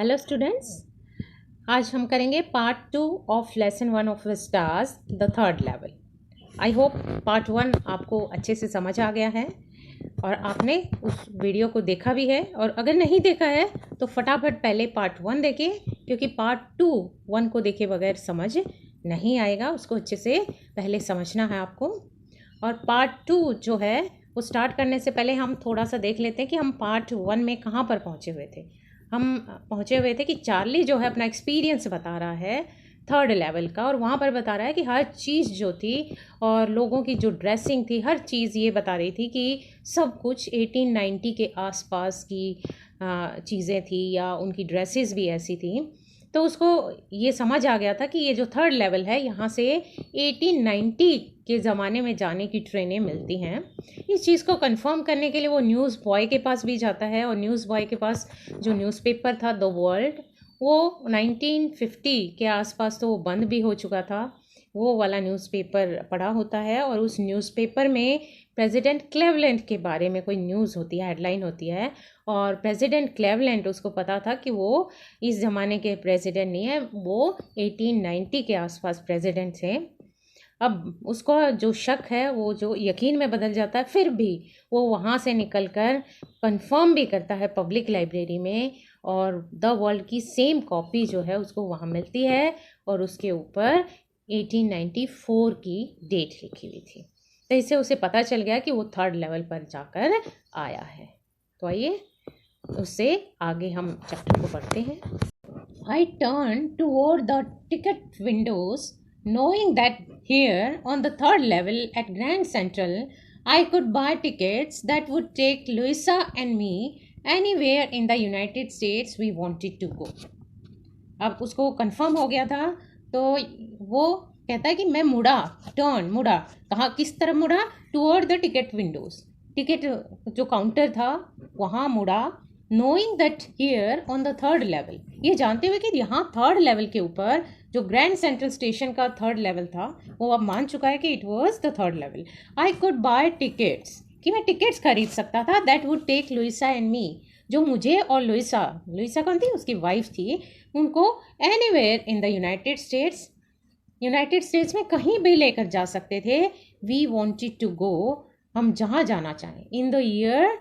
Hello students, आज हम करेंगे part 2 of lesson 1 of stars the third level. I hope part 1 आपको अच्छे से समझ आ गया है और आपने उस वीडियो को देखा भी है, और अगर नहीं देखा है तो फटाफट पहले पार्ट 1 देखिए, क्योंकि पार्ट 2 1 को देखे बगैर समझ नहीं आएगा। उसको अच्छे से पहले समझना है आपको। और पार्ट 2 जो है वो स्टार्ट करने से पहले हम थोड़ा सा देख लेते हैं कि हम पार्ट 1 में कहाँ पर पहुँचे हुए थे। हम पहुँचे हुए थे कि चार्ली जो है अपना एक्सपीरियंस बता रहा है थर्ड लेवल का, और वहाँ पर बता रहा है कि हर चीज़ जो थी और लोगों की जो ड्रेसिंग थी, हर चीज़ ये बता रही थी कि सब कुछ 1890 के आसपास की चीज़ें थी या उनकी ड्रेसेस भी ऐसी थी। तो उसको ये समझ आ गया था कि ये जो थर्ड लेवल है यहाँ से 1890 के ज़माने में जाने की ट्रेनें मिलती हैं। इस चीज़ को कंफर्म करने के लिए वो न्यूज़ बॉय के पास भी जाता है, और न्यूज़ बॉय के पास जो न्यूज़पेपर था द वर्ल्ड, वो 1950 के आसपास तो वो बंद भी हो चुका था। वो वाला न्यूज़पेपर पढ़ा होता है, और उस न्यूज़पेपर में प्रेसिडेंट क्लेवलैंड के बारे में कोई न्यूज़ होती है, हेडलाइन होती है, और प्रेसिडेंट क्लेवलैंड, उसको पता था कि वो इस ज़माने के प्रेसिडेंट नहीं है, वो 1890 के आसपास प्रेसिडेंट थे। अब उसको जो शक है वो जो यकीन में बदल जाता है, फिर भी वो वहाँ से निकलकर कंफर्म भी करता है पब्लिक लाइब्रेरी में, और द वर्ल्ड की सेम कॉपी जो है उसको वहाँ मिलती है, और उसके ऊपर 1894 की डेट लिखी हुई थी। तो इससे उसे पता चल गया कि वो थर्ड लेवल पर जाकर आया है। तो आइए उससे आगे हम चैप्टर को पढ़ते हैं। I turned toward the ticket windows, knowing that here on the third level at Grand Central, I could buy tickets that would take Louisa and me anywhere in the United States we wanted to go. अब उसको confirm हो गया था, तो वो कहता है कि मैं मुड़ा, कहाँ, किस तरफ मुड़ा? Toward the ticket Windows, ticket जो काउंटर था वहाँ मुड़ा। Knowing that here on the third level, ये जानते हुए कि यहाँ थर्ड लेवल के ऊपर जो ग्रैंड सेंट्रल स्टेशन का थर्ड लेवल था, वो अब मान चुका है कि it was the third level. I could buy tickets, कि मैं टिकट्स खरीद सकता था, that would take Louisa and me, जो मुझे और लुइसा कौन थी? उसकी वाइफ थी, उनको anywhere in the United states में कहीं भी लेकर जा सकते थे। वी वॉन्टेड टू गो, हम जहाँ जाना चाहें, इन द ईयर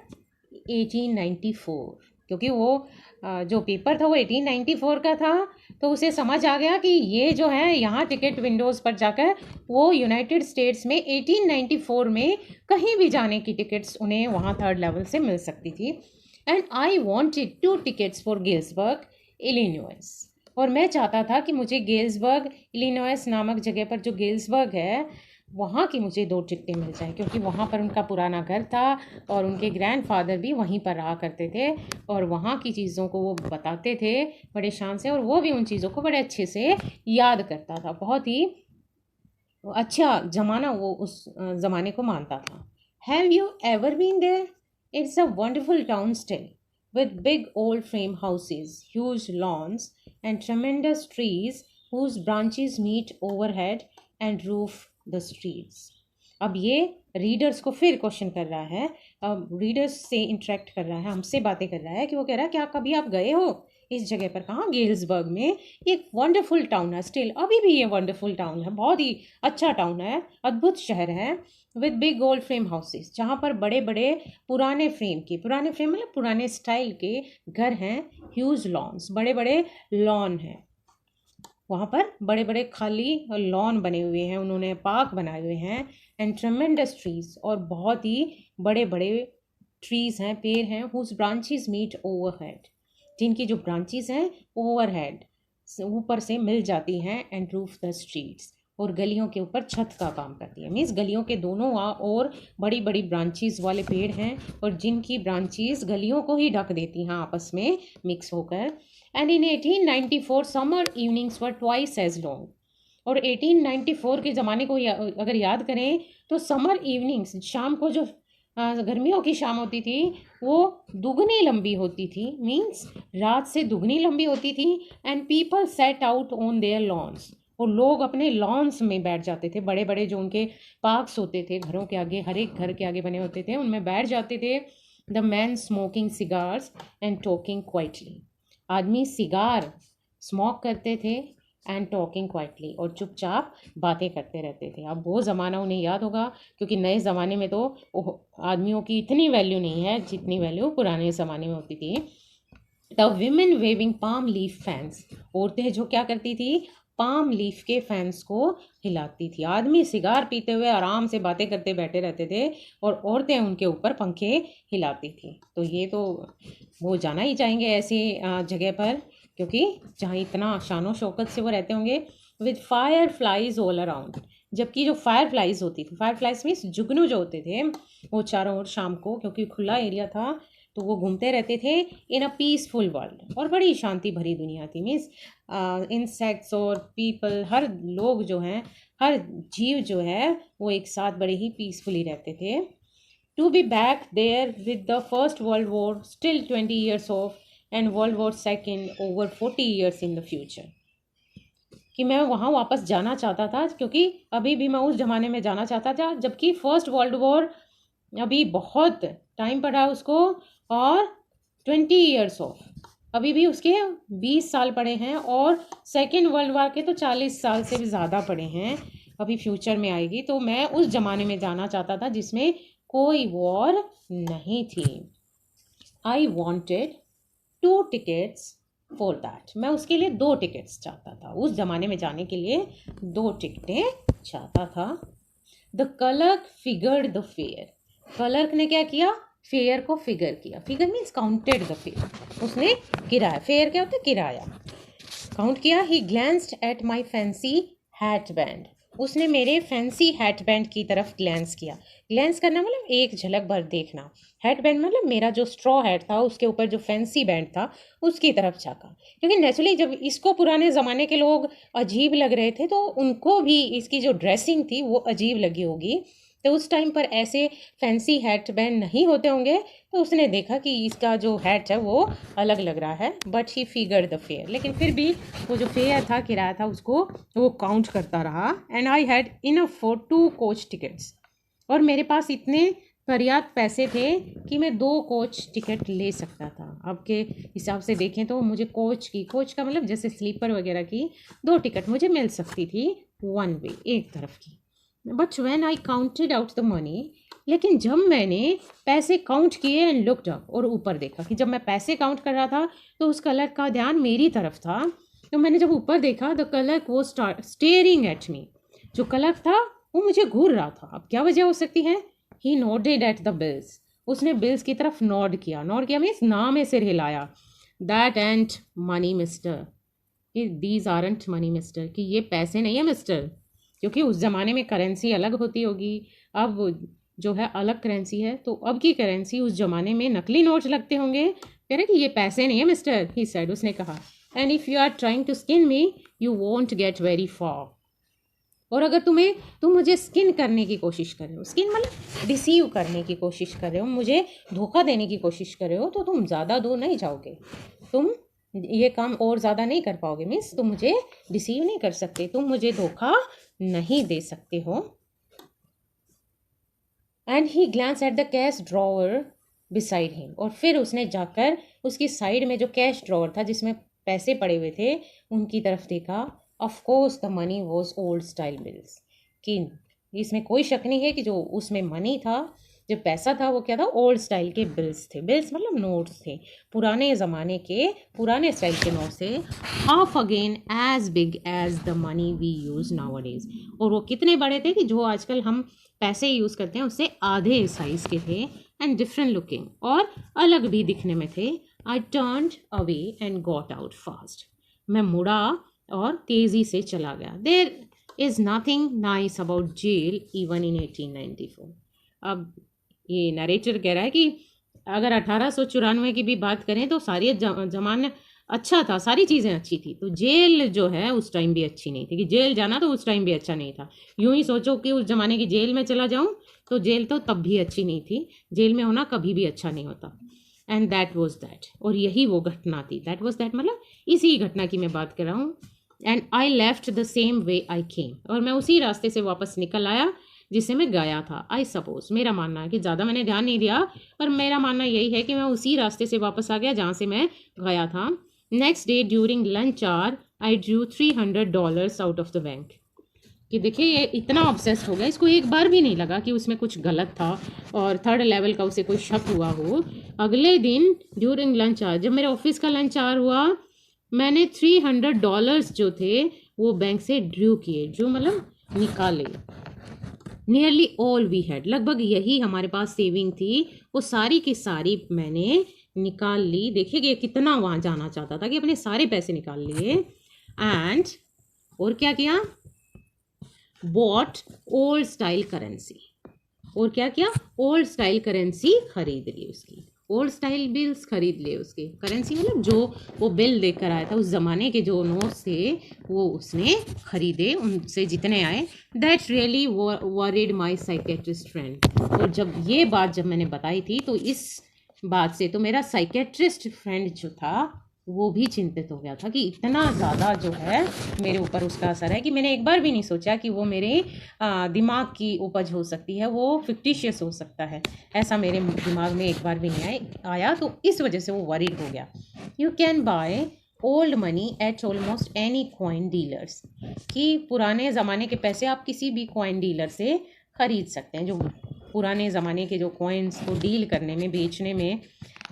1894, क्योंकि वो जो पेपर था वो 1894 का था। तो उसे समझ आ गया कि ये जो है यहाँ टिकट विंडोज़ पर जाकर वो यूनाइटेड स्टेट्स में 1894 में कहीं भी जाने की टिकट्स उन्हें वहाँ थर्ड लेवल से मिल सकती थी। And I wanted 2 tickets for Galesburg Illinois, और मैं चाहता था कि मुझे गेल्सबर्ग इलिनॉइस नामक जगह पर, जो गेल्सबर्ग है, वहाँ की मुझे 2 टिकटें मिल जाएं, क्योंकि वहाँ पर उनका पुराना घर था और उनके ग्रैंडफादर भी वहीं पर रहा करते थे, और वहाँ की चीज़ों को वो बताते थे बड़े शान से, और वो भी उन चीज़ों को बड़े अच्छे से याद करता था। बहुत ही अच्छा ज़माना वो उस ज़माने को मानता था। Have you ever been there? It's a wonderful town still, with big old frame houses, huge lawns, and tremendous trees whose branches meet overhead and roof the streets. अब ये रीडर्स को फिर क्वेश्चन कर रहा है, अब रीडर्स से interact कर रहा है, हमसे बातें कर रहा है कि वो कह रहा है क्या कभी आप गए हो इस जगह पर? कहाँ? गेल्सबर्ग में। एक वंडरफुल टाउन है, स्टिल अभी भी ये वंडरफुल टाउन है, बहुत ही अच्छा टाउन है, अद्भुत शहर है। With big old frame houses, जहाँ पर बड़े बड़े पुराने फ्रेम मतलब पुराने स्टाइल के घर हैं। ह्यूज लॉन्स, बड़े बड़े लॉन हैं, वहाँ पर बड़े बड़े खाली लॉन बने हुए हैं, उन्होंने पार्क बनाए हुए हैं। एंड ट्रेमेंडस ट्रीज, और बहुत ही बड़े बड़े ट्रीज हैं, पेड़ हैं। हुज ब्रांचेस मीट ओवरहेड, जिनकी जो ब्रांचेस हैं ओवरहेड, ऊपर से मिल जाती हैं। एंड रूफ द स्ट्रीट्स, और गलियों के ऊपर छत का काम करती है। मीन्स गलियों के दोनों और बड़ी बड़ी ब्रांचेस वाले पेड़ हैं, और जिनकी ब्रांचेस गलियों को ही ढक देती हैं आपस में मिक्स होकर। And in 1894 summer evenings were twice as long, और 1894 के ज़माने को अगर याद करें तो समर इवनिंग्स, शाम को जो गर्मियों की शाम होती थी वो दुगनी लंबी होती थी, मीन्स रात से दुगनी लंबी होती थी। And people set out on their lawns, और लोग अपने लॉन्स में बैठ जाते थे, बड़े बड़े जो उनके पार्क्स होते थे घरों के आगे, हर एक घर के आगे बने होते थे, उनमें बैठ जाते थे। The man smoking cigars and talking quietly, आदमी सिगार स्मोक करते थे एंड टॉकिंग क्वाइटली, और चुपचाप बातें करते रहते थे। अब वो ज़माना उन्हें याद होगा, क्योंकि नए ज़माने में तो आदमियों की इतनी वैल्यू नहीं है जितनी वैल्यू पुराने ज़माने में होती थी। The women waving palm leaf fans, औरतें जो क्या करती थी, पाम लीफ के फैंस को हिलाती थी। आदमी सिगार पीते हुए आराम से बातें करते बैठे रहते थे और औरतें उनके ऊपर पंखे हिलाती थी। तो ये तो वो जाना ही चाहेंगे ऐसी जगह पर, क्योंकि जहाँ इतना शानो शौकत से वो रहते होंगे। With fire flies all around, जबकि जो फायर फ्लाइज होती थी, फायर फ्लाइज मीन्स जुगनू जो होते थे, वो चारों ओर शाम को, क्योंकि खुला एरिया था, तो वो घूमते रहते थे इन अ पीसफुल वर्ल्ड। और बड़ी शांति भरी दुनिया थी। मीन्स इंसेक्ट्स और पीपल, हर लोग जो हैं, हर जीव जो है वो एक साथ बड़े ही पीसफुली रहते थे। To be back there with the first world war still 20 years off and world war second over 40 years in the future, कि मैं वहाँ वापस जाना चाहता था, क्योंकि अभी भी मैं उस ज़माने में जाना चाहता था जबकि फर्स्ट वर्ल्ड वॉर अभी बहुत टाइम पड़ा है उसको, और 20 years ऑफ, अभी भी उसके 20 साल पड़े हैं, और सेकेंड वर्ल्ड वॉर के तो 40 साल से भी ज़्यादा पड़े हैं, अभी फ्यूचर में आएगी। तो मैं उस ज़माने में जाना चाहता था जिसमें कोई वॉर नहीं थी। I wanted 2 tickets for that, मैं उसके लिए 2 टिकट्स चाहता था, उस ज़माने में जाने के लिए 2 टिकटें चाहता था। The clerk figured the fare, clerk ने क्या किया, फेयर को फिगर किया। Figure means counted the fare, उसने किराया, फेयर क्या होता है, किराया, काउंट किया। He glanced at my fancy hat band, उसने मेरे फैंसी हैट बैंड की तरफ ग्लैंस किया। ग्लैंस करना मतलब एक झलक भर देखना, हैट बैंड मतलब मेरा जो स्ट्रॉ हैट था उसके ऊपर जो फैंसी बैंड था उसकी तरफ झाँका। क्योंकि नेचुरली जब इसको पुराने ज़माने के लोग अजीब लग रहे थे तो उनको भी इसकी जो ड्रेसिंग थी वो अजीब लगी होगी। तो उस टाइम पर ऐसे फैंसी हैट बैंड नहीं होते होंगे, तो उसने देखा कि इसका जो हैट है वो अलग लग रहा है। But he figure the fair, लेकिन फिर भी वो जो फेयर था, किराया था, उसको वो काउंट करता रहा। And I had enough for 2 coach tickets, और मेरे पास इतने पर्याप्त पैसे थे कि मैं 2 कोच टिकट ले सकता था। अब के हिसाब से देखें तो मुझे कोच का मतलब जैसे स्लीपर वगैरह की 2 टिकट मुझे मिल सकती थी, 1 वे, एक तरफ की। But when I counted out the money, लेकिन जब मैंने पैसे काउंट किए एंड लुक्ड अप, और ऊपर देखा, कि जब मैं पैसे काउंट कर रहा था तो उस कलर का ध्यान मेरी तरफ था। तो मैंने जब ऊपर देखा, द कलर वो स्टेयरिंग एट मी, जो कलर था वो मुझे घूर रहा था। अब क्या वजह हो सकती है, ही नोडेड एट द बिल्स, उसने बिल्स की तरफ नोड किया। नोड किया मीन्स ना में सिर हिलाया। That and money mister, these aren't money mister, कि ये पैसे नहीं है मिस्टर, क्योंकि उस ज़माने में करेंसी अलग होती होगी, अब जो है अलग करेंसी है। तो अब की करेंसी, उस ज़माने में नकली नोट लगते होंगे। कह रहे कि ये पैसे नहीं है मिस्टर, ही सेड, उसने कहा। And if you are trying to skin me you won't get very far, और अगर तुम मुझे स्किन करने की कोशिश कर रहे हो, स्किन मतलब डिसीव करने की कोशिश कर रहे हो, मुझे धोखा देने की कोशिश कर रहे हो, तो तुम ज़्यादा दूर नहीं जाओगे, तुम ये काम और ज़्यादा नहीं कर पाओगे। मीन्स तुम मुझे डिसीव नहीं कर सकते, तुम मुझे धोखा नहीं दे सकते हो। And he glance at the cash drawer beside him, और फिर उसने जाकर उसकी साइड में जो कैश ड्रॉवर था जिसमें पैसे पड़े हुए थे उनकी तरफ देखा। Of course the money was old style bills, कि इसमें कोई शक नहीं है कि जो उसमें मनी था, जो पैसा था, वो क्या था, ओल्ड स्टाइल के बिल्स थे। बिल्स मतलब नोट्स थे, पुराने ज़माने के पुराने स्टाइल के नोट्स थे। Half again as big as the money we use nowadays, और वो कितने बड़े थे कि जो आजकल हम पैसे यूज़ करते हैं उससे आधे साइज़ के थे। एंड डिफरेंट लुकिंग, और अलग भी दिखने में थे। I turned away and got out fast, मैं मुड़ा और तेज़ी से चला गया। There is nothing nice about jail even in 1894। अब ये नरेटर कह रहा है कि अगर 1894 की भी बात करें तो सारी जमाना अच्छा था, सारी चीज़ें अच्छी थी, तो जेल जो है उस टाइम भी अच्छी नहीं थी, कि जेल जाना तो उस टाइम भी अच्छा नहीं था। यूं ही सोचो कि उस ज़माने की जेल में चला जाऊं तो जेल तो तब भी अच्छी नहीं थी, जेल में होना कभी भी अच्छा नहीं होता। एंड दैट वॉज दैट, और यही वो घटना थी। दैट वॉज दैट मतलब इसी घटना की मैं बात कर रहा हूँ। And I left the same way I came, और मैं उसी रास्ते से वापस निकल आया जिससे मैं गया था। आई सपोज, मेरा मानना है कि ज़्यादा मैंने ध्यान नहीं दिया, पर मेरा मानना यही है कि मैं उसी रास्ते से वापस आ गया जहाँ से मैं गया था। Next day during lunch hour I drew $300 out of the bank. कि देखिए ये इतना ऑब्सेस्ड हो गया, इसको एक बार भी नहीं लगा कि उसमें कुछ गलत था और थर्ड लेवल का उसे कोई शक हुआ हो। अगले दिन ड्यूरिंग लंच आवर, जब मेरे ऑफिस का लंच आवर हुआ, मैंने $300 जो थे वो बैंक से ड्रू किए, जो मतलब निकाले। नियरली ऑल वी हैड, लगभग यही हमारे पास सेविंग थी, वो सारी की सारी मैंने निकाल ली। देखिए ये कितना वहाँ जाना चाहता था कि अपने सारे पैसे निकाल लिए। एंड और क्या किया, बॉट ओल्ड स्टाइल करेंसी। और क्या किया, ओल्ड स्टाइल करेंसी खरीद ली, उसकी ओल्ड स्टाइल बिल्स खरीद लिए उसके। करेंसी मतलब जो वो बिल लेकर आया था, उस ज़माने के जो नोट्स थे वो उसने खरीदे, उनसे जितने आए। That really worried my psychiatrist friend. और जब ये बात जब मैंने बताई थी, तो इस बात से तो मेरा साइकेट्रिस्ट फ्रेंड जो था वो भी चिंतित हो गया था कि इतना ज़्यादा जो है मेरे ऊपर उसका असर है कि मैंने एक बार भी नहीं सोचा कि वो मेरे दिमाग की उपज हो सकती है, वो फिक्टिशियस हो सकता है। ऐसा मेरे दिमाग में एक बार भी नहीं आया, तो इस वजह से वो वरीड हो गया। You can by old money at almost any coin dealers, कि पुराने ज़माने के पैसे आप किसी भी कॉइन डीलर से ख़रीद सकते हैं। जो पुराने ज़माने के जो कॉइन्स को डील करने में, बेचने में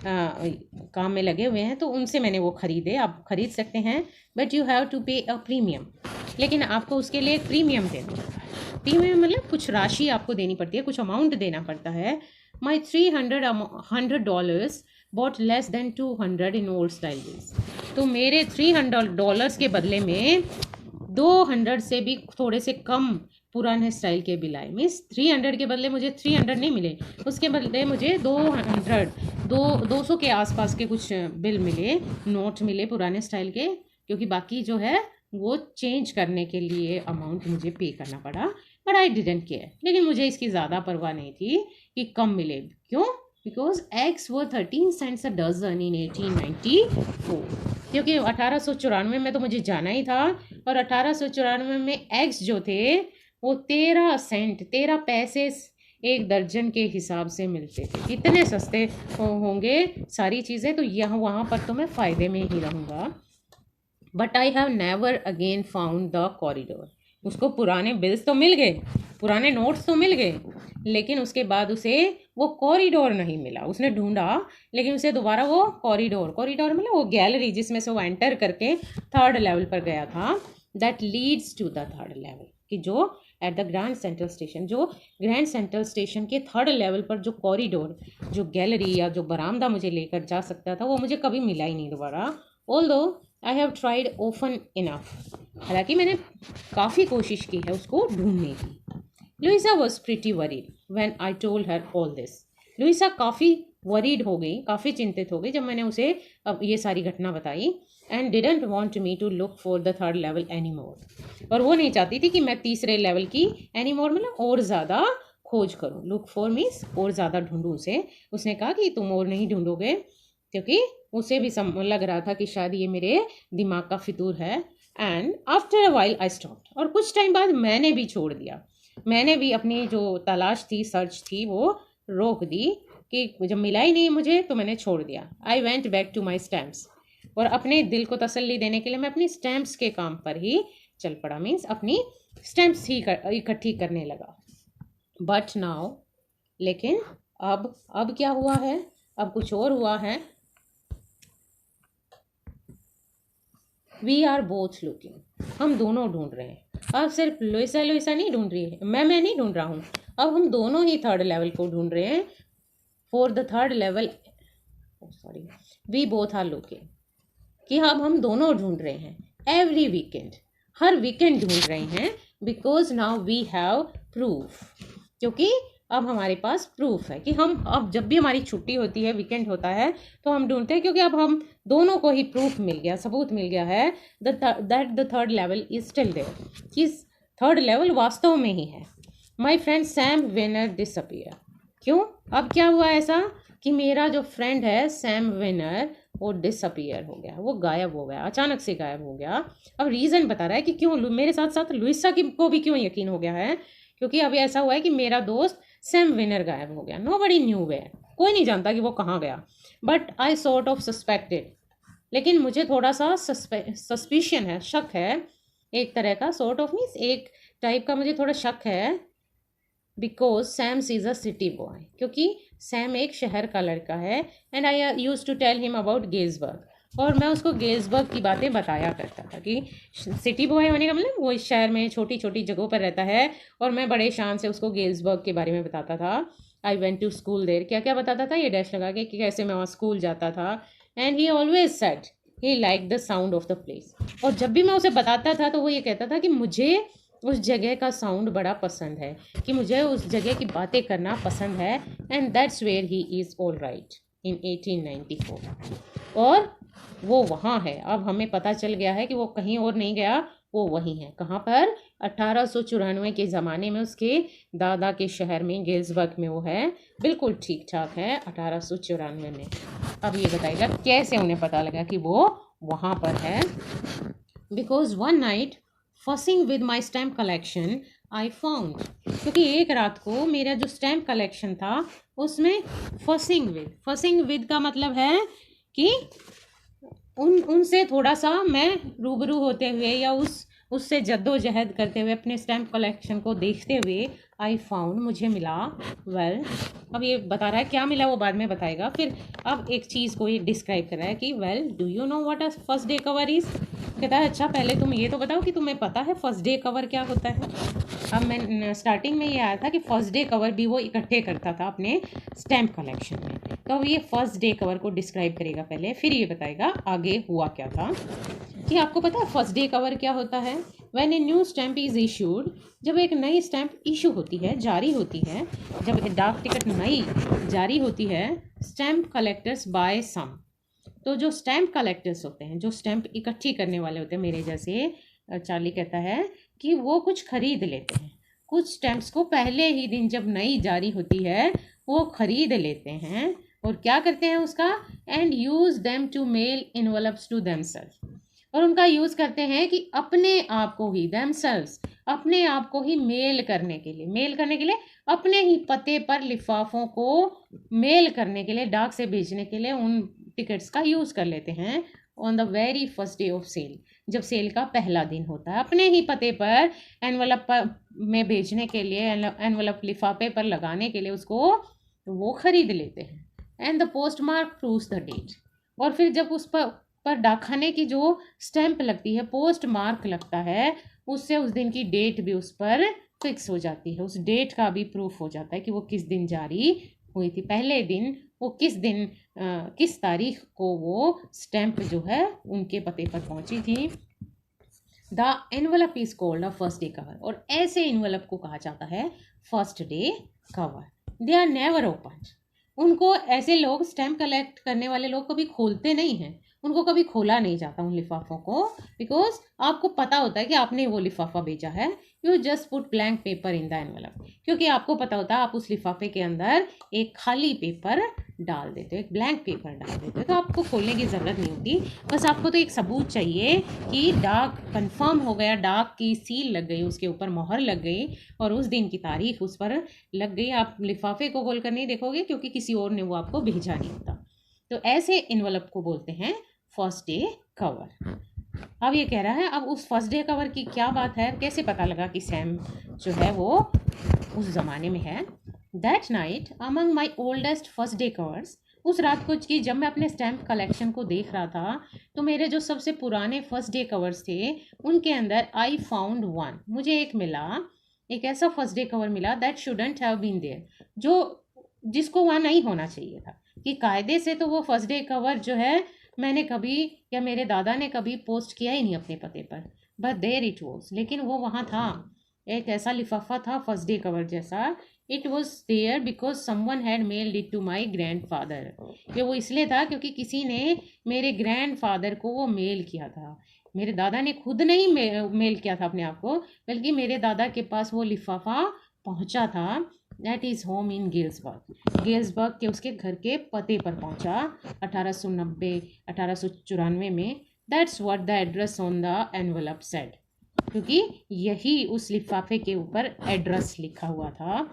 काम में लगे हुए हैं, तो उनसे मैंने वो ख़रीदे, आप ख़रीद सकते हैं। बट यू हैव टू पे अ प्रीमियम, लेकिन आपको उसके लिए एक प्रीमियम देना पड़ता है। प्रीमियम मतलब कुछ राशि आपको देनी पड़ती है, कुछ अमाउंट देना पड़ता है। My $300 bought less than 200 in old style bills. तो मेरे $300 के बदले में 200 से भी थोड़े से कम पुराने स्टाइल के बिल आए। मीन्स 300 के बदले मुझे 300 नहीं मिले, उसके बदले मुझे 200 के आसपास के कुछ बिल मिले, नोट मिले पुराने स्टाइल के, क्योंकि बाकी जो है वो चेंज करने के लिए अमाउंट मुझे पे करना पड़ा। बट आई डिडंट केयर, लेकिन मुझे इसकी ज़्यादा परवाह नहीं थी कि कम मिले। क्यों? Because eggs were 13 cents a dozen in 1894, क्योंकि 1894 में तो मुझे जाना ही था, और 1894 में एग्स जो थे वो 13 सेंट, 13 पैसे एक दर्जन के हिसाब से मिलते थे। इतने सस्ते होंगे सारी चीज़ें, तो यहाँ वहाँ पर तो मैं फ़ायदे में ही रहूँगा। But I have never again found the corridor. उसको पुराने बिल्स तो मिल गए, पुराने नोट्स तो मिल गए, लेकिन उसके बाद उसे वो कॉरिडोर नहीं मिला। उसने ढूंढा, लेकिन उसे दोबारा वो कॉरिडोर मतलब वो गैलरी जिसमें से वो एंटर करके थर्ड लेवल पर गया था, that leads to the third level, कि जो at the grand central station, जो ग्रैंड सेंट्रल स्टेशन के थर्ड लेवल पर जो कॉरिडोर, जो गैलरी या जो बरामदा मुझे लेकर जा सकता था, वो मुझे कभी मिला ही नहीं दोबारा। Although I have tried often enough, हालांकि मैंने काफ़ी कोशिश की है उसको ढूंढने की। Louisa was pretty worried when I told her all this. Louisa काफ़ी वरीड हो गई, काफ़ी चिंतित हो गई जब मैंने उसे अब ये सारी घटना बताई। And didn't want me to look for the third level any more, और वो नहीं चाहती थी कि मैं तीसरे लेवल की एनी मोर मतलब और ज़्यादा खोज करूँ। लुक फॉर मीन्स और ज़्यादा ढूंढूँ उसे। उसने कहा कि तुम और नहीं ढूंढोगे, क्योंकि उसे भी लग रहा था कि शायद ये मेरे दिमाग का फितूर है। And after a while I stopped, और कुछ टाइम बाद मैंने भी छोड़ दिया। मैंने भी अपनी जो तलाश थी, सर्च थी, वो रोक दी, कि जब मिला ही नहीं मुझे तो मैंने छोड़ दिया। I went back to my stamps, और अपने दिल को तसल्ली देने के लिए मैं अपनी स्टैम्प्स के काम पर ही चल पड़ा। मीन्स अपनी स्टैम्प्स ही इकट्ठी करने लगा। बट नाउ, लेकिन अब क्या हुआ है, अब कुछ और हुआ है। वी आर बोथ लुकिंग, हम दोनों ढूंढ रहे हैं। अब सिर्फ लुइसा नहीं ढूंढ रही है, मैं नहीं ढूंढ रहा हूँ, अब हम दोनों ही थर्ड लेवल को ढूंढ रहे हैं। For the third level, sorry, we both are looking, कि अब हम दोनों ढूंढ रहे हैं। एवरी वीकेंड, हर वीकेंड ढूंढ रहे हैं। Because now we have proof, क्योंकि अब हमारे पास प्रूफ है कि हम अब जब भी हमारी छुट्टी होती है, वीकेंड होता है, तो हम ढूंढते हैं, क्योंकि अब हम दोनों को ही प्रूफ मिल गया, सबूत मिल गया है that the third level is still there, कि थर्ड लेवल वास्तव में ही है। My friend Sam Weiner disappear. क्यों? अब क्या हुआ ऐसा कि मेरा जो फ्रेंड है सैम विनर, वो डिसअपियर हो गया, वो गायब हो गया, अचानक से गायब हो गया। अब रीज़न बता रहा है कि क्यों, मेरे साथ साथ लुइसा को भी क्यों यकीन हो गया है, क्योंकि अभी ऐसा हुआ है कि मेरा दोस्त सैम विनर गायब हो गया। नो बडी न्यू वेयर, कोई नहीं जानता कि वो कहाँ गया। But I sort of suspected, लेकिन मुझे थोड़ा सा सस्पिशन है, शक है, एक तरह का सॉर्ट ऑफ मीन्स एक टाइप का मुझे थोड़ा शक है, because Sam is a city boy, क्योंकि सैम एक शहर का लड़का है। And I use to tell him about Galesburg, और मैं उसको गेल्सबर्ग की बातें बताया करता था कि सिटी बॉय होने का मतलब वो इस शहर में छोटी छोटी जगहों पर रहता है, और मैं बड़े शान से उसको गेल्सबर्ग के बारे में बताता था। I went to school there, क्या क्या बताता था, ये डैश लगा के कि कैसे मैं वहाँ स्कूल जाता था। And he always said he like the sound of the place, और जब भी मैं उसे बताता था तो वो ये कहता था कि मुझे उस जगह का साउंड बड़ा पसंद है, कि मुझे उस जगह की बातें करना पसंद है। And that's where he is all right in 1894। और वो वहाँ है, अब हमें पता चल गया है कि वो कहीं और नहीं गया, वो वहीं है। कहाँ पर? 1894 के ज़माने में उसके दादा के शहर में गेल्सबर्ग में वो है, बिल्कुल ठीक ठाक है 1894 में। अब ये बताएगा कैसे उन्हें पता लगा कि वो वहाँ पर है। Because one night fussing with my stamp collection I found, क्योंकि एक रात को मेरा जो स्टैम्प कलेक्शन था उसमें फसिंग विद का मतलब है कि उनसे थोड़ा सा मैं रूबरू होते हुए या उससे जद्दोजहद करते हुए अपने स्टैम्प कलेक्शन को देखते हुए आई फाउंड, मुझे मिला। वेल अब ये बता रहा है क्या मिला, वो बाद में बताएगा। फिर अब एक चीज़ को ये डिस्क्राइब कर रहा है कि well do you know what a first day cover is. कहता है अच्छा पहले तुम ये तो बताओ कि तुम्हें पता है फर्स्ट डे कवर क्या होता है। अब मैं स्टार्टिंग में ये आया था कि फर्स्ट डे कवर भी वो इकट्ठे करता था अपने स्टैम्प कलेक्शन में, तो अब ये फर्स्ट डे कवर को डिस्क्राइब करेगा पहले, फिर ये बताएगा आगे हुआ क्या था। कि आपको पता है फर्स्ट डे कवर क्या होता है? When a new stamp is issued, जब एक नई स्टैम्प इशू होती है, जारी होती है, जब डाक टिकट नई जारी होती है, स्टैम्प कलेक्टर्स बाय सम, तो जो स्टैम्प कलेक्टर्स होते हैं, जो स्टैम्प इकट्ठी करने वाले होते हैं, मेरे जैसे चार्ली कहता है कि वो कुछ खरीद लेते हैं, कुछ स्टैम्प्स को पहले ही दिन जब नई जारी होती है वो खरीद लेते हैं, और क्या करते हैं उसका, and use them to mail envelopes to themselves, और उनका यूज़ करते हैं कि अपने आप को ही, देमसेल्व्स, अपने आप को ही मेल करने के लिए अपने ही पते पर लिफाफों को मेल करने के लिए, डाक से भेजने के लिए उन टिकट्स का यूज़ कर लेते हैं on the very first day of sale, जब सेल का पहला दिन होता है, अपने ही पते पर एनवलप में भेजने के लिए, एनवलप लिफाफे पर लगाने के लिए उसको वो खरीद लेते हैं। And the postmark proves the date, और फिर जब उस पर डाकखाने की जो स्टैंप लगती है, पोस्ट मार्क लगता है, उससे उस दिन की डेट भी उस पर फिक्स हो जाती है, उस डेट का भी प्रूफ हो जाता है कि वो किस दिन जारी हुई थी, पहले दिन वो किस दिन किस तारीख को वो स्टैंप जो है उनके पते पर पहुंची थी। The envelope is called a first day cover, और ऐसे एनवलप को कहा जाता है first day cover. They are never open, उनको ऐसे लोग, स्टैम्प कलेक्ट करने वाले लोग कभी खोलते नहीं हैं, उनको कभी खोला नहीं जाता उन लिफाफों को, बिकॉज आपको पता होता है कि आपने वो लिफाफा भेजा है। You just put blank paper in the envelope, क्योंकि आपको पता होता है आप उस लिफाफे के अंदर एक खाली पेपर डाल देते हो, एक ब्लैंक पेपर डाल देते हो, तो आपको खोलने की ज़रूरत नहीं होती। बस आपको तो एक सबूत चाहिए कि डाक कंफर्म हो गया, डाक की सील लग गई, उसके ऊपर मोहर लग गई और उस दिन की तारीख उस पर लग गई। आप लिफाफे को खोल कर नहीं देखोगे क्योंकि किसी और ने वो आपको भेजा नहीं होता। तो ऐसे एनवलप को बोलते हैं फर्स्ट डे कवर। अब ये कह रहा है, अब उस फर्स्ट डे कवर की क्या बात है, कैसे पता लगा कि सैम जो है वो उस ज़माने में है। That night among my oldest first day covers, उस रात को कि जब मैं अपने स्टैम्प कलेक्शन को देख रहा था तो मेरे जो सबसे पुराने फर्स्ट डे कवर्स थे उनके अंदर आई फाउंड वन, मुझे एक मिला, एक ऐसा फर्स्ट डे कवर मिला that shouldn't have been there, जो जिसको वहाँ नहीं होना चाहिए था, कि कायदे से तो वो फर्स्ट डे कवर जो है मैंने कभी या मेरे दादा ने कभी पोस्ट किया ही नहीं अपने पते पर, बट देयर इट वॉज, लेकिन वो वहाँ था, एक ऐसा लिफाफा था फर्स्ट डे कवर जैसा। It was there because someone had mailed it to my grandfather, ये वो इसलिए था क्योंकि किसी ने मेरे ग्रैंड फादर को वो मेल किया था। मेरे दादा ने खुद नहीं मेल किया था अपने आप को, बल्कि मेरे दादा के पास वो लिफाफा पहुंचा था। That is home in Galesburg के उसके घर के पते पर पहुंचा 1894 में। That's what the address on the envelope said, क्योंकि यही उस लिफाफे के ऊपर एड्रेस लिखा हुआ था,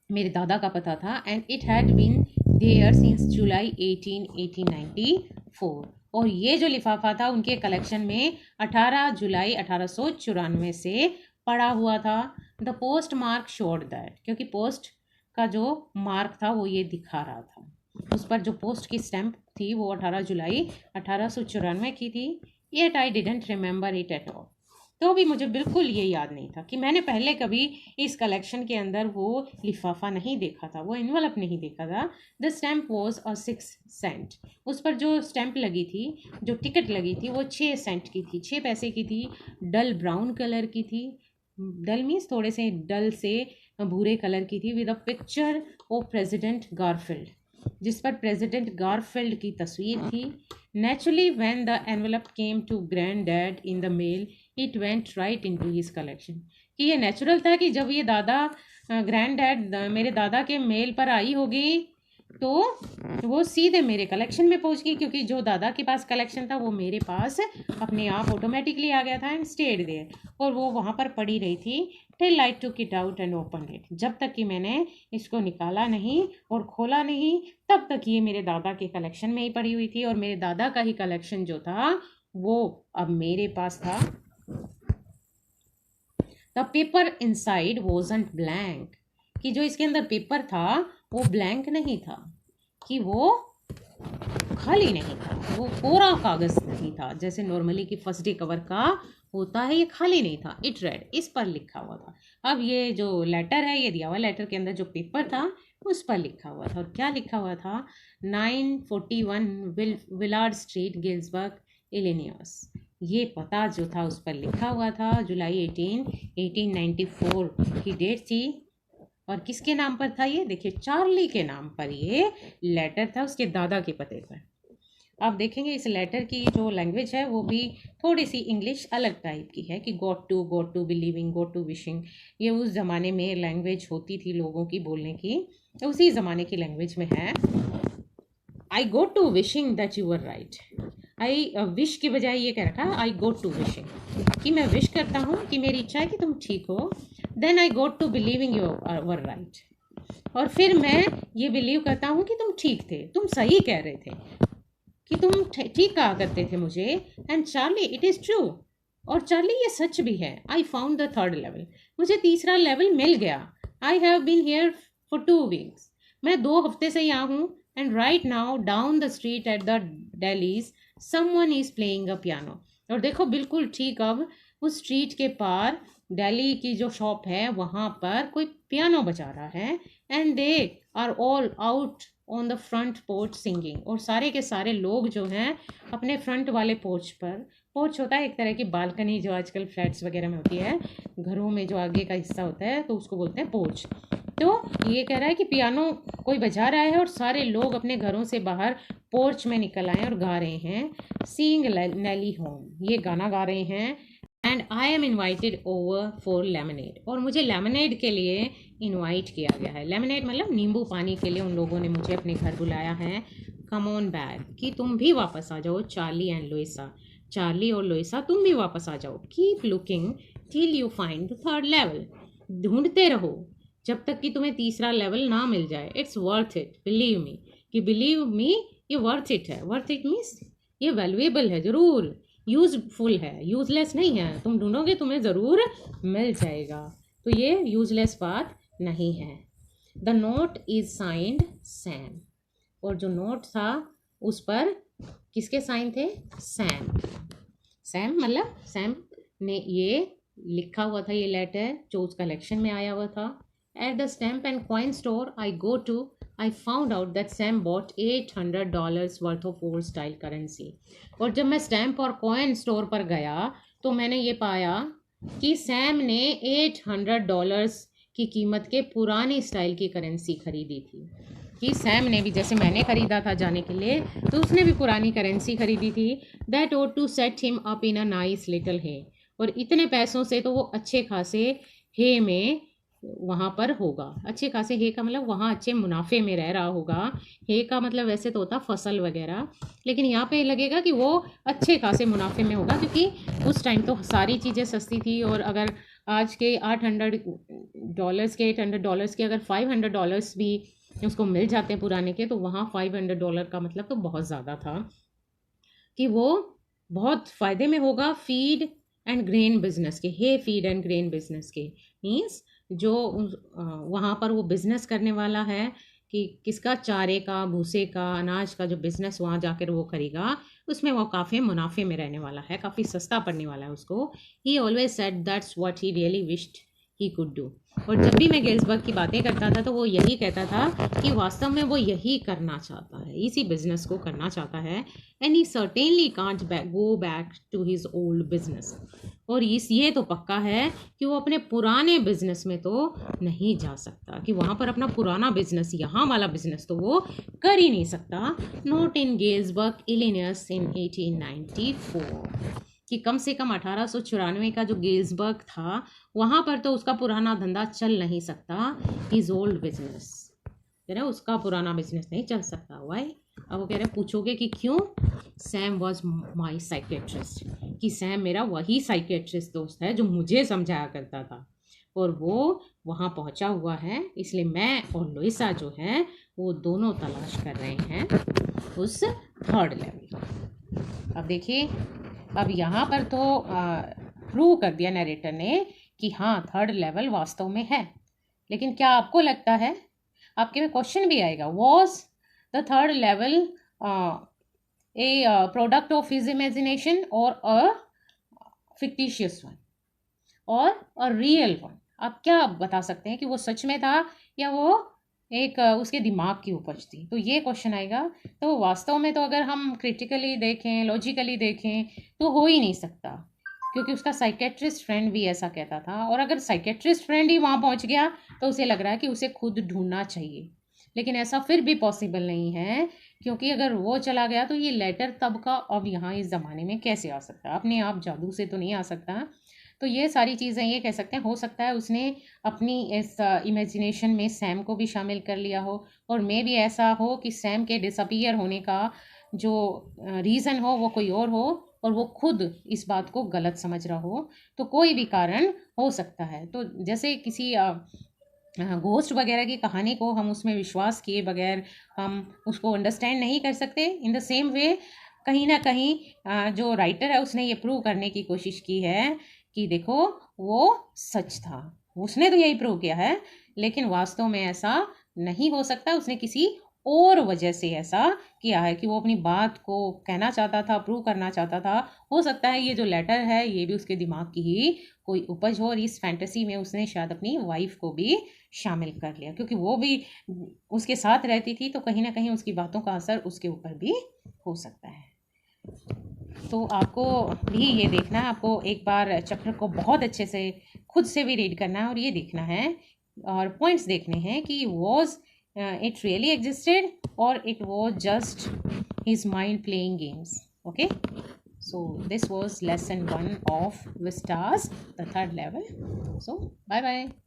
मेरे दादा का पता था। And it had been there since July 18, 1894, और ये जो लिफाफा था उनके कलेक्शन में 18 जुलाई 1894 से पड़ा हुआ था। The post mark showed that, क्योंकि पोस्ट का जो मार्क था वो ये दिखा रहा था, उस पर जो पोस्ट की स्टैंप थी वो 18 जुलाई 1894 की थी। Yet I didn't remember it at all. तो भी मुझे बिल्कुल ये याद नहीं था कि मैंने पहले कभी इस कलेक्शन के अंदर वो लिफाफा नहीं देखा था, वो एनवलप नहीं देखा था। The stamp was a 6 cent. उस पर जो स्टैम्प लगी थी, जो टिकट लगी थी, वो 6 सेंट की थी, 6 पैसे की थी। डल ब्राउन कलर की थी। डल मीन्स थोड़े से डल से भूरे कलर की थी। With a picture of president Garfield, जिस पर प्रेसिडेंट गारफील्ड की तस्वीर थी। Naturally when the envelope came to granddad in the mail it went right into his collection. कि ये नेचुरल था कि जब ये दादा ग्रैंड डैड मेरे दादा के मेल पर आई होगी तो वो सीधे मेरे कलेक्शन में पहुंच गई, क्योंकि जो दादा के पास कलेक्शन था वो मेरे पास अपने आप ऑटोमेटिकली आ गया था एंड स्टेड देयर, और वो वहाँ पर पड़ी रही थी till I took it out and open it. जब तक कि मैंने इसको निकाला नहीं और खोला नहीं तब तक ये मेरे दादा के कलेक्शन में ही पड़ी हुई थी, और मेरे दादा का ही कलेक्शन जो था वो अब मेरे पास था। The paper inside wasn't blank, कि जो इसके अंदर पेपर था वो ब्लैंक नहीं था, कि वो खाली नहीं था, वो कोरा कागज नहीं था जैसे नॉर्मली कि फर्स्ट डे कवर का होता है, ये खाली नहीं था। इट रेड, इस पर लिखा हुआ था। अब ये जो लेटर है, ये दिया हुआ लेटर के अंदर जो पेपर था उस पर लिखा हुआ था, और क्या लिखा हुआ था? 941 विलार्ड स्ट्रीट, गिल्सबर्ग, इलिनॉइस। ये पता जो था उस पर लिखा हुआ था। जुलाई 1894 की डेट थी, और किसके नाम पर था? ये देखिए, चार्ली के नाम पर ये लेटर था, उसके दादा के पते पर। आप देखेंगे इस लेटर की जो लैंग्वेज है वो भी थोड़ी सी इंग्लिश अलग टाइप की है, कि got to believing, got to wishing. ये उस ज़माने में लैंग्वेज होती थी लोगों की बोलने की, तो उसी ज़माने की लैंग्वेज में है। I go to wishing that you were right. I wish की बजाय ये कह रखा है आई गो टू विशिंग, कि मैं विश करता हूँ, कि मेरी इच्छा है कि तुम ठीक हो। Then I go to believing you were right, और फिर मैं ये बिलीव करता हूँ कि तुम ठीक थे, तुम सही कह रहे थे, कि तुम ठीक कहा करते थे मुझे। And Charlie, it is true, और चार्ली ये सच भी है। I found the third level, मुझे तीसरा लेवल मिल गया। I have been here for 2 weeks, मैं 2 हफ्ते से यहाँ हूँ। And right now down the street at the delis someone is playing a piano. और देखो बिल्कुल ठीक, अब उस स्ट्रीट के पार दिल्ली की जो शॉप है वहाँ पर कोई पियानो बजा रहा है। And they are all out on the front porch singing, और सारे के सारे लोग जो हैं अपने फ्रंट वाले पोर्च पर, पोर्च होता है एक तरह की बालकनी जो आजकल फ्लैट्स वगैरह में होती है, घरों में जो आगे का हिस्सा होता है तो उसको बोलते हैं पोर्च। तो ये कह रहा है कि पियानो कोई बजा रहा है और सारे लोग अपने घरों से बाहर पोर्च में निकल आए और गा रहे हैं सिंग नेली होम, ये गाना गा रहे हैं। And I am invited over for lemonade, और मुझे लेमनेड के लिए इनवाइट किया गया है। लेमनेड मतलब नींबू पानी के लिए उन लोगों ने मुझे अपने घर बुलाया है। कम ऑन बैक, कि तुम भी वापस आ जाओ, चार्ली एंड लोइसा, चार्ली और लोइसा तुम भी वापस आ जाओ। Keep looking till you find the third level, ढूंढते रहो जब तक कि तुम्हें तीसरा लेवल ना मिल जाए। It's worth it, believe me, कि बिलीव मी ये वर्थ इट है। वर्थ इट मीन्स ये वैल्यूएबल है, ज़रूर यूजफुल है, यूजलेस नहीं है। तुम ढूंढोगे तुम्हें ज़रूर मिल जाएगा, तो ये यूजलेस बात नहीं है। The note is signed Sam, और जो नोट था उस पर किसके साइन थे? सैम। सैम मतलब सैम ने ये लिखा हुआ था, ये लेटर जो उस कलेक्शन में आया हुआ था। At the stamp and coin store I go to, I found out that Sam bought $800 worth of old style currency. और जब मैं स्टैम्प और कॉइन स्टोर पर गया तो मैंने ये पाया कि सैम ने $800 की कीमत के पुरानी स्टाइल की करेंसी खरीदी थी। कि सैम ने भी, जैसे मैंने ख़रीदा था जाने के लिए, तो उसने भी पुरानी करेंसी खरीदी थी। That ought to set him up in a nice little hay, और इतने पैसों से तो वो अच्छे खासे हे में वहाँ पर होगा। अच्छे खासे हे का मतलब वहाँ अच्छे मुनाफे में रह रहा होगा। हे का मतलब वैसे तो होता फसल वगैरह, लेकिन यहाँ पे लगेगा कि वो अच्छे खासे मुनाफे में होगा, क्योंकि उस टाइम तो सारी चीज़ें सस्ती थी। और अगर आज के $800 के $800 के अगर $500 भी उसको मिल जाते हैं पुराने के, तो वहाँ $500 का मतलब तो बहुत ज़्यादा था। कि वो बहुत फ़ायदे में होगा फीड एंड ग्रेन बिजनेस के, हे फीड एंड ग्रेन बिजनेस के। मीन्स जो वहाँ पर वो बिजनेस करने वाला है कि किसका, चारे का, भूसे का, अनाज का जो बिजनेस वहाँ जाकर वो करेगा, उसमें वो काफ़ी मुनाफे में रहने वाला है, काफ़ी सस्ता पड़ने वाला है उसको। ही always said that's what he really wished he could do. और जब भी मैं गेल्सबर्ग की बातें करता था तो वो यही कहता था कि वास्तव में वो यही करना चाहता है, इसी बिजनेस को करना चाहता है। And he certainly can't go back to his old business. और ये तो पक्का है कि वो अपने पुराने बिजनेस में तो नहीं जा सकता, कि वहाँ पर अपना पुराना बिजनेस, यहाँ वाला बिजनेस तो वो कर ही नहीं सकता। नॉट इन गेल्सबर्ग इलिनॉइस इन 1894। कि कम से कम 1894 का जो गेल्सबर्ग था, वहाँ पर तो उसका पुराना धंधा चल नहीं सकता। हिज ओल्ड बिजनेस, कह रहे उसका पुराना बिजनेस नहीं चल सकता। वाई? अब वो कह रहे पूछोगे कि क्यों? सैम वॉज माई साइकेट्रिस्ट, कि सैम मेरा वही साइकेट्रिस्ट दोस्त है जो मुझे समझाया करता था, और वो वहाँ पहुँचा हुआ है, इसलिए मैं और लुइसा जो है वो दोनों तलाश कर रहे हैं उस थर्ड लेवल। अब देखिए, अब यहाँ पर तो प्रूव कर दिया नरेटर ने कि हाँ थर्ड लेवल वास्तव में है। लेकिन क्या आपको लगता है, आपके में क्वेश्चन भी आएगा, was the third level A product of his imagination और अ फिक्टिशियस वन और अ रियल वन? आप क्या बता सकते हैं कि वो सच में था या वो एक उसके दिमाग की उपज थी? तो ये क्वेश्चन आएगा। तो वास्तव में तो अगर हम क्रिटिकली देखें, लॉजिकली देखें, तो हो ही नहीं सकता, क्योंकि उसका साइकेट्रिस्ट फ्रेंड भी ऐसा कहता था। और अगर साइकेट्रिस्ट फ्रेंड ही वहाँ पहुँच गया तो उसे लग रहा है कि उसे खुद ढूंढना चाहिए। लेकिन ऐसा फिर भी पॉसिबल नहीं है, क्योंकि अगर वो चला गया तो ये लेटर तब का अब यहाँ इस ज़माने में कैसे आ सकता है? अपने आप जादू से तो नहीं आ सकता। तो ये सारी चीज़ें ये कह सकते हैं, हो सकता है उसने अपनी इस इमेजिनेशन में सैम को भी शामिल कर लिया हो, और मे भी ऐसा हो कि सैम के डिसअपियर होने का जो रीज़न हो वो कोई और हो, और वो खुद इस बात को गलत समझ रहा हो। तो कोई भी कारण हो सकता है। तो जैसे किसी घोस्ट वगैरह की कहानी को हम उसमें विश्वास किए बगैर हम उसको अंडरस्टैंड नहीं कर सकते, इन द सेम वे कहीं ना कहीं जो राइटर है उसने ये प्रूव करने की कोशिश की है कि देखो वो सच था। उसने तो यही प्रूव किया है, लेकिन वास्तव में ऐसा नहीं हो सकता। उसने किसी और वजह से ऐसा किया है कि वो अपनी बात को कहना चाहता था, प्रूव करना चाहता था। हो सकता है ये जो लेटर है ये भी उसके दिमाग की ही कोई उपज हो, और इस फैंटेसी में उसने शायद अपनी वाइफ को भी शामिल कर लिया, क्योंकि वो भी उसके साथ रहती थी, तो कहीं ना कहीं उसकी बातों का असर उसके ऊपर भी हो सकता है। तो आपको भी ये देखना है, आपको एक बार चैप्टर को बहुत अच्छे से खुद से भी रीड करना है, और ये देखना है और पॉइंट्स देखने हैं कि वॉज इट रियली एग्जिस्टेड और it was just his mind playing games. Okay, so this was lesson 1 of Vistas, the third level. So bye bye.